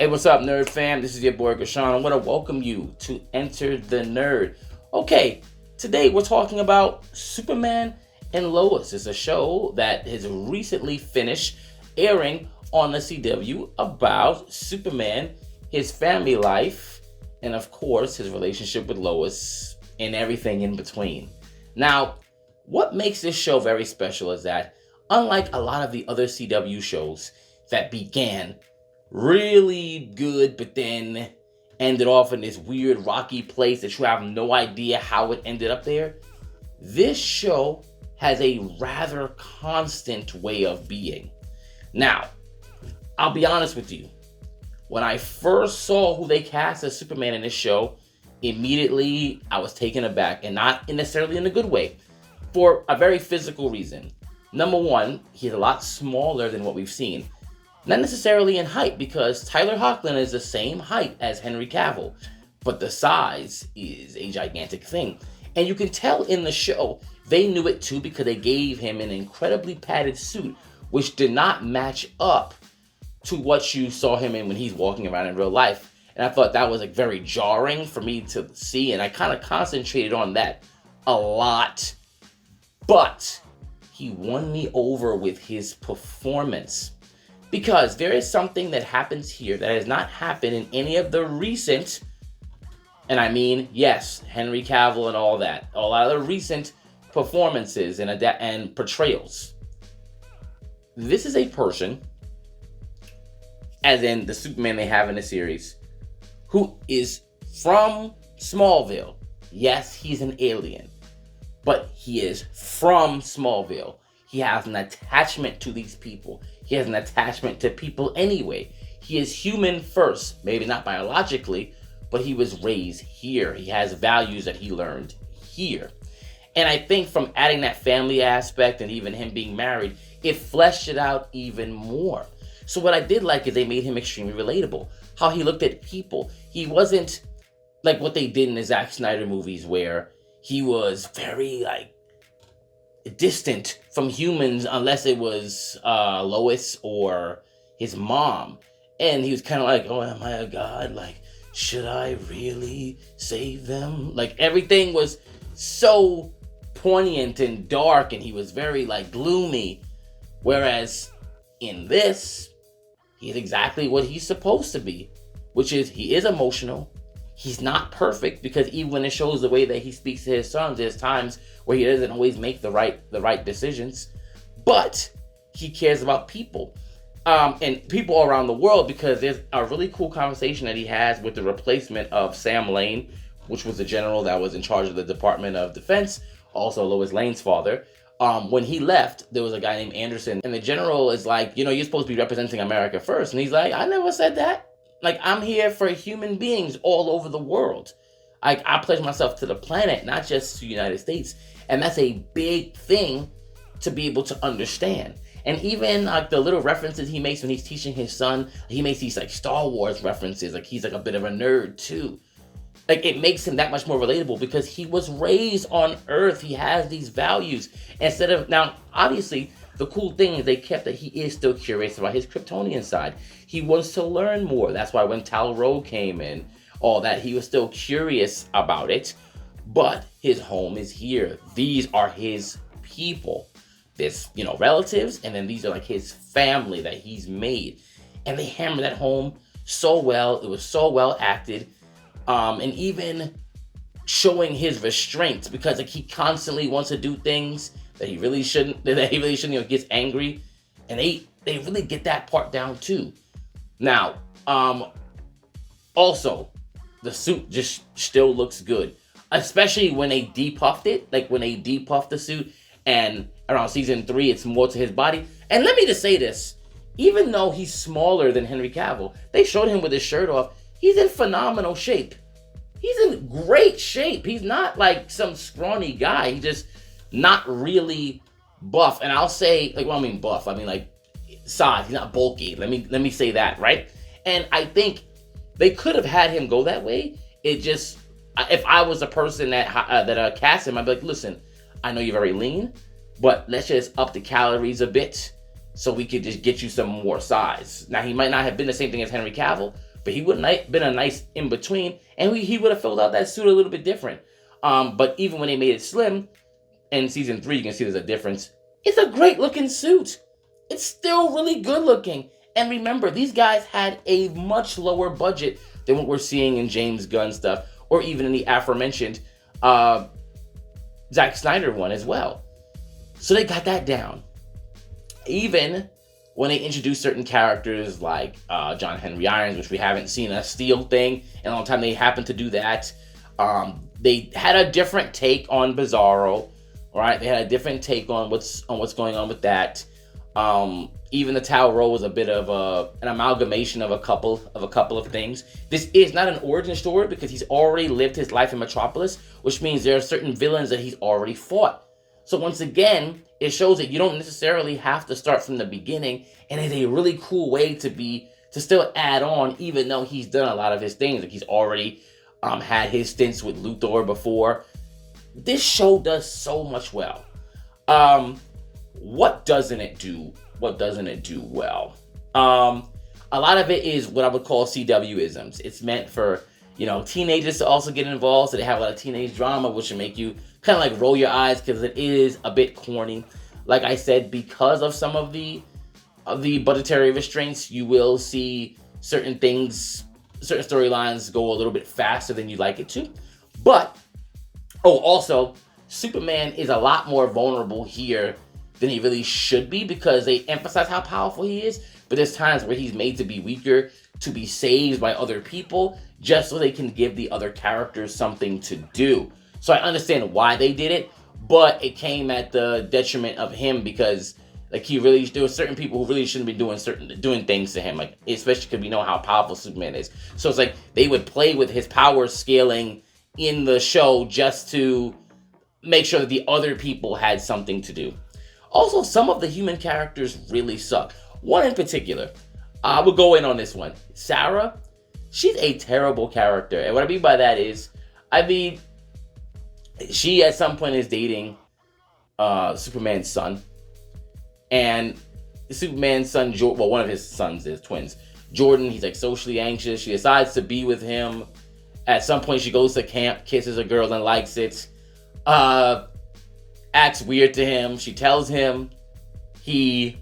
Hey, what's up, Nerd fam? This is your boy Gashawn. I want to welcome you to Enter the Nerd. Okay, today we're talking about Superman and Lois. It's a show that has recently finished airing on the CW about Superman, his family life, and of course, his relationship with Lois and everything in between. Now, what makes this show very special is that, unlike a lot of the other CW shows that began really good, but then ended off in this weird rocky place that you have no idea how it ended up there, this show has a rather constant way of being. Now, I'll be honest with you. When I first saw who they cast as Superman in this show, immediately I was taken aback, and not necessarily in a good way, for a very physical reason. Number one, he's a lot smaller than what we've seen. Not necessarily in height, because Tyler Hoechlin is the same height as Henry Cavill, but the size is a gigantic thing. And you can tell in the show, they knew it too, because they gave him an incredibly padded suit, which did not match up to what you saw him in when he's walking around in real life. And I thought that was very jarring for me to see, and I kind of concentrated on that a lot. But he won me over with his performance. Because there is something that happens here that has not happened in any of the recent, and I mean, yes, Henry Cavill and all that, a lot of the recent performances and portrayals. This is a person, as in the Superman they have in the series, who is from Smallville. Yes, he's an alien, but he is from Smallville. He has an attachment to these people. He has an attachment to people anyway. He is human first, maybe not biologically, but he was raised here. He has values that he learned here. And I think from adding that family aspect and even him being married, it fleshed it out even more. So what I did like is they made him extremely relatable. How he looked at people. He wasn't like what they did in the Zack Snyder movies, where he was very distant from humans unless it was Lois or his mom. And he was kind of like, oh, am I a god? Like, should I really save them? Like, everything was so poignant and dark, and he was very gloomy. Whereas in this, he's exactly what he's supposed to be, which is he is emotional. He's not perfect, because even when it shows the way that he speaks to his sons, there's times where he doesn't always make the right decisions. But he cares about people. And people around the world, because there's a really cool conversation that he has with the replacement of Sam Lane, which was the general that was in charge of the Department of Defense, also Lois Lane's father. When he left, there was a guy named Anderson, and the general is like, you're supposed to be representing America first. And he's like, I never said that. I'm here for human beings all over the world. I pledge myself to the planet, not just to the United States. And that's a big thing to be able to understand. And even the little references he makes when he's teaching his son, he makes these Star Wars references. He's a bit of a nerd too. It makes him that much more relatable, because he was raised on Earth. He has these values. Now, obviously, the cool thing is they kept that he is still curious about his Kryptonian side. He wants to learn more. That's why when Tal-Rho came in, all that, he was still curious about it. But his home is here. These are his people. There's, relatives, and then these are his family that he's made. And they hammered that home so well. It was so well acted. And even showing his restraints, because he constantly wants to do things that he really shouldn't, gets angry. And they really get that part down too. Now, also, the suit just still looks good. Especially when they depuffed it, when they depuffed the suit, and around season 3, it's more to his body. And let me just say this, even though he's smaller than Henry Cavill, they showed him with his shirt off, he's in phenomenal shape. He's in great shape. He's not some scrawny guy. He's just not really buff. And I'll say, buff. Size. He's not bulky. Let me say that, right? And I think they could have had him go that way. It just, if I was a person that cast him, I'd be like, listen, I know you're very lean, but let's just up the calories a bit so we could just get you some more size. Now, he might not have been the same thing as Henry Cavill, but he would have been a nice in between, and he would have filled out that suit a little bit different. But even when they made it slim in season 3, you can see there's a difference. It's a great looking suit. It's still really good looking. And remember, these guys had a much lower budget than what we're seeing in James Gunn stuff, or even in the aforementioned Zack Snyder one as well. So they got that down. Even when they introduced certain characters like John Henry Irons, which we haven't seen a Steel thing in a long time, they happened to do that. They had a different take on Bizarro, right? They had a different take on what's going on with that. Even the Tao was a bit of an amalgamation of a couple of things. This is not an origin story because he's already lived his life in Metropolis, which means there are certain villains that he's already fought. So once again, it shows that you don't necessarily have to start from the beginning, and it's a really cool way to still add on, even though he's done a lot of his things. Like he's already had his stints with Luthor before. This show does so much well. What doesn't it do? What doesn't it do well? A lot of it is what I would call CW-isms. It's meant for, teenagers to also get involved, so they have a lot of teenage drama, which will make you kind of like roll your eyes because it is a bit corny. Like I said, because of some of the budgetary restraints, you will see certain storylines go a little bit faster than you'd like it to. But, also, Superman is a lot more vulnerable here than he really should be because they emphasize how powerful he is, but there's times where he's made to be weaker, to be saved by other people, just so they can give the other characters something to do. So I understand why they did it, but it came at the detriment of him because there were certain people who really shouldn't be doing things to him, like especially because we know how powerful Superman is. So it's like they would play with his power scaling in the show just to make sure that the other people had something to do. Also, some of the human characters really suck. One in particular, I will go in on this one. Sarah, she's a terrible character. And what I mean by that is, she at some point is dating Superman's son. And Superman's son, one of his sons is twins. Jordan, he's like socially anxious. She decides to be with him. At some point, she goes to camp, kisses a girl and likes it. Acts weird to him. She tells him he,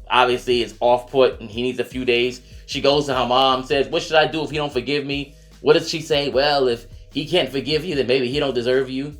obviously is off-put and he needs a few days. She goes to her mom, says, "What should I do if he don't forgive me?" What does she say? "Well, if he can't forgive you, then maybe he don't deserve you."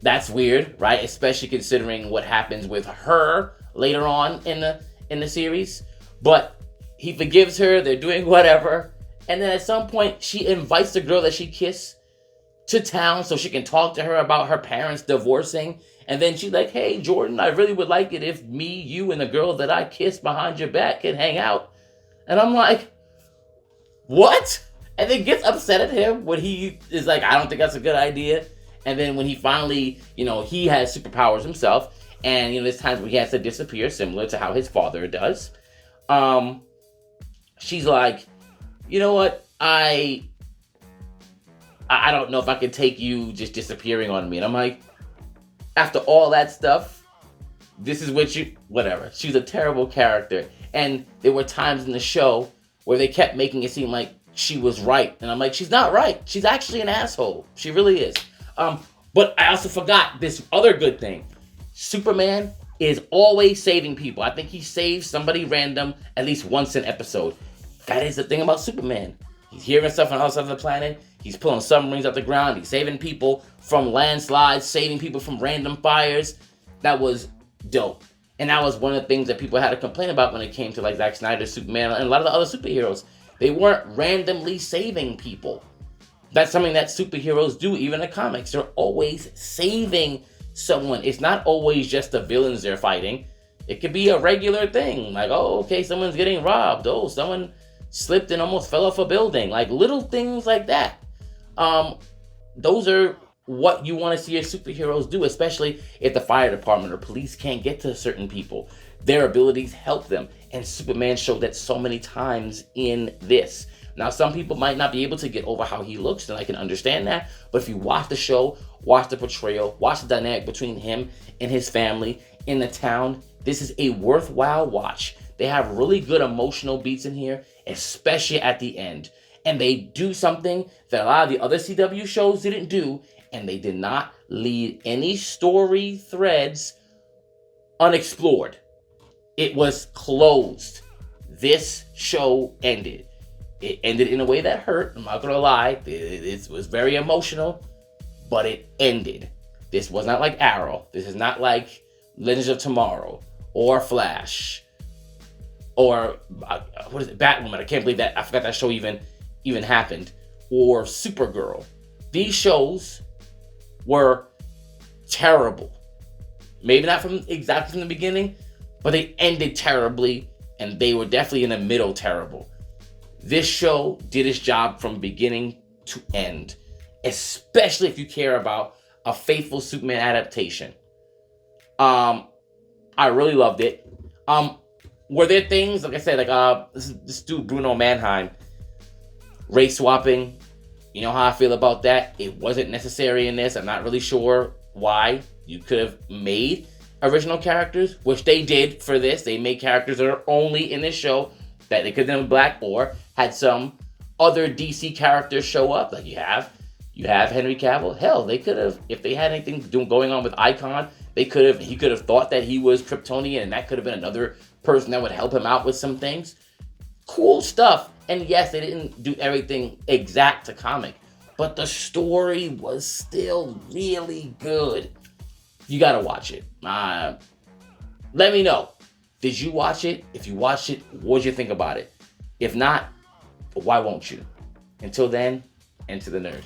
That's weird, right? Especially considering what happens with her later on in the series. But he forgives her. They're doing whatever. And then at some point, she invites the girl that she kissed to town so she can talk to her about her parents divorcing. And then she's like, "Hey, Jordan, I really would like it if me, you, and the girl that I kissed behind your back can hang out." And I'm like, what? And then gets upset at him when he is like, "I don't think that's a good idea." And then when he finally, he has superpowers himself. And, there's times where he has to disappear, similar to how his father does. She's like, "You know what? I don't know if I can take you just disappearing on me." And I'm like, after all that stuff, this is what whatever. She's a terrible character. And there were times in the show where they kept making it seem like she was right. And I'm like, she's not right. She's actually an asshole. She really is. But I also forgot this other good thing. Superman is always saving people. I think he saves somebody random at least once an episode. That is the thing about Superman. He's hearing stuff on the other side of the planet. He's pulling submarines off the ground. He's saving people from landslides, saving people from random fires. That was dope. And that was one of the things that people had to complain about when it came to like Zack Snyder's Superman and a lot of the other superheroes. They weren't randomly saving people. That's something that superheroes do, even in the comics. They're always saving someone. It's not always just the villains they're fighting. It could be a regular thing. Like, oh, okay, someone's getting robbed. Oh, someone slipped and almost fell off a building. Like, little things like that. Those are what you want to see your superheroes do, especially if the fire department or police can't get to certain people. Their abilities help them. And Superman showed that so many times in this. Now, some people might not be able to get over how he looks, and I can understand that. But if you watch the show, watch the portrayal, watch the dynamic between him and his family in the town, this is a worthwhile watch They have really good emotional beats in here, especially at the end. And they do something that a lot of the other CW shows didn't do, and they did not leave any story threads unexplored. It was closed. This show ended. It ended in a way that hurt. I'm not gonna lie. It was very emotional, but it ended. This was not like Arrow. This is not like Legends of Tomorrow or Flash or what is it? Batwoman. I can't believe that. I forgot that show even happened. Or Supergirl. These shows were terrible. Maybe not exactly from the beginning, but they ended terribly, and they were definitely in the middle terrible. This show did its job from beginning to end, especially if you care about a faithful Superman adaptation. I really loved it. Were there things, like I said, like this dude Bruno Mannheim, race swapping? You know how I feel about that. It wasn't necessary in this. I'm not really sure why. You could have made original characters, which they did for this. They made characters that are only in this show, that they could have done black, or had some other DC characters show up. Like you have Henry Cavill. Hell, they could have, if they had anything going on with Icon, he could have thought that he was Kryptonian, and that could have been another person that would help him out with some things. Cool stuff. And yes, they didn't do everything exact to comic, but the story was still really good. You gotta watch it. Let me know. Did you watch it? If you watched it, what did you think about it? If not, why won't you? Until then, enter the nerd.